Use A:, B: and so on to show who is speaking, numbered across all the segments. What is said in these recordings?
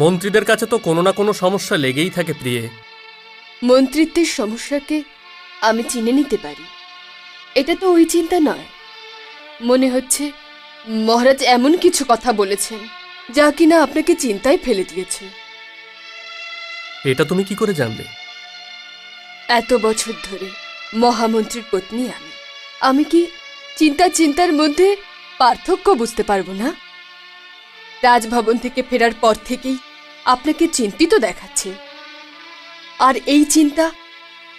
A: মন্ত্রীদের কাছে তো কোনো না কোনো সমস্যা লেগেই থাকে প্রিয়ে।
B: মন্ত্রিত্বের সমস্যাকে আমি চিনে নিতে পারি, এটা তো ওই চিন্তা নয়। মনে হচ্ছে মহারাজ এমন কিছু কথা বলেছেন যা কিনা আপনাকে চিন্তায় ফেলে দিয়েছে।
A: এটা তুমি কি করে জানলে?
B: এত বছর ধরে মহামন্ত্রীর পত্নী আমি কি চিন্তার মধ্যে পার্থক্য বুঝতে পারবো না? রাজভবন থেকে ফেরার পর থেকেই আপনাকে চিন্তিত দেখাচ্ছে, আর এই চিন্তা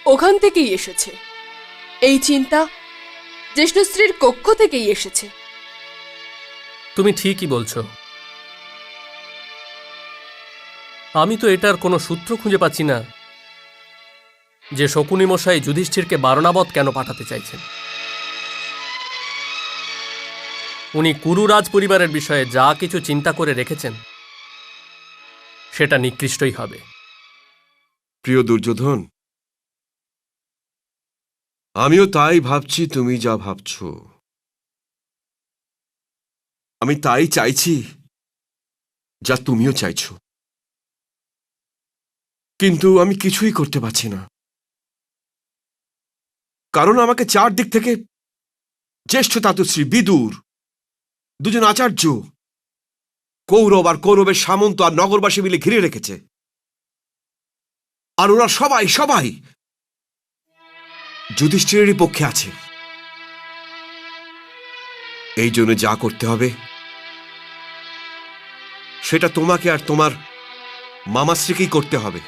B: ওখান থেকেই এসেছে। এই চিন্তা জ্যেষ্ঠশ্রীর কক্ষ থেকেই এসেছে।
A: তুমি ঠিকই বলছো। আমি তো এটার কোনো সূত্র খুঁজে পাচ্ছি না যে শকুনি মশাই যুধিষ্ঠিরকে বারণাবত কেন পাঠাতে চাইছেন। উনি কুরু রাজ পরিবারের বিষয়ে যা কিছু চিন্তা করে রেখেছেন সেটা নিকৃষ্টই হবে।
C: প্রিয় দুর্যোধন, আমিও তাই ভাবছি তুমি যা ভাবছ। আমি তাই চাইছি যা তুমিও চাইছ, কিন্তু আমি কিছুই করতে পারছি না। কারণ আমাকে চারদিক থেকে জ্যেষ্ঠ তাতুশ্রী বিদুর, দুজন আচার্য, কৌরব আর কৌরবের সামন্ত আর নগরবাসী মিলে ঘিরে রেখেছে। আর ওরা সবাই সবাই যুধিষ্ঠিরেরই পক্ষে আছে। এই জন্য যা করতে হবে সেটা তোমাকে আর তোমার মামাশ্রীকেই করতে হবে।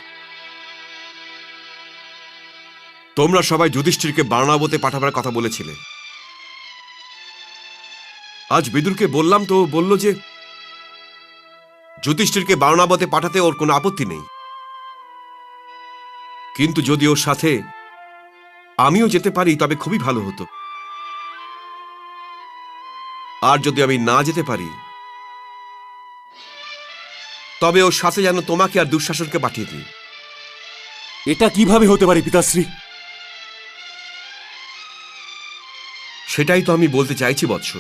C: তোমরা সবাই যুধিষ্ঠিরকে বারণাবতে পাঠাবার কথা বলেছিলে। আজ বিদুরকে বললাম তো বলল যে যুধিষ্ঠিরকে বারণাবতে পাঠাতে ওর কোনো আপত্তি নেই, কিন্তু যদি ওর সাথে আমিও যেতে পারি তবে খুবই ভালো হতো। আর যদি আমি না যেতে পারি তবে ওর সাথে যেন তোমাকে আর দুঃশাসনকে পাঠিয়ে দিই।
D: এটা কিভাবে হতে পারে পিতাশ্রী?
C: সেটাই তো আমি বলতে চাইছি বৎস।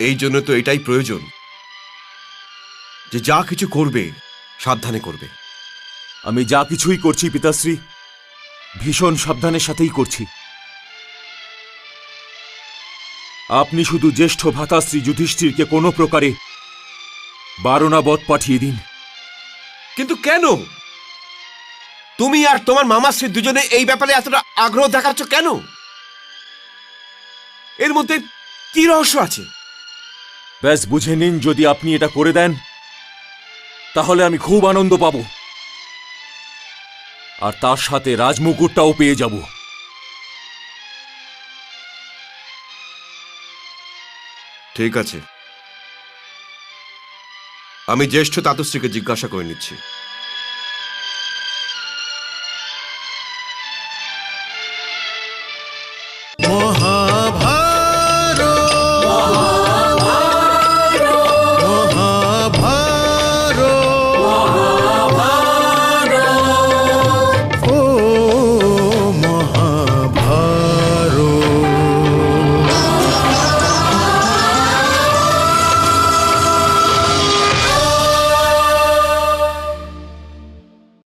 C: এই জন্য তো এটাই প্রয়োজন যে যা কিছু করবে সাবধানে করবে।
D: আমি যা কিছুই করছি পিতাশ্রী, ভীষণ সাবধানের সাথেই করছি। আপনি শুধু জ্যেষ্ঠ ভ্রাতাশ্রী যুধিষ্ঠিরকে কোনো প্রকারে বারণাবত পাঠিয়ে দিন।
C: কিন্তু কেন তুমি আর তোমার মামাশ্রী দুজনে এই ব্যাপারে এতটা আগ্রহ দেখাচ্ছ কেন? এর মধ্যে কি রহস্য আছে?
D: ব্যাস বুঝে নিন, যদি আপনি এটা করে দেন তাহলে আমি খুব আনন্দ পাব, আর তার সাথে রাজমুকুটটাও পেয়ে যাব।
C: ঠিক আছে, আমি জ্যেষ্ঠ তাতশ্রীকে জিজ্ঞাসা করে নিচ্ছি।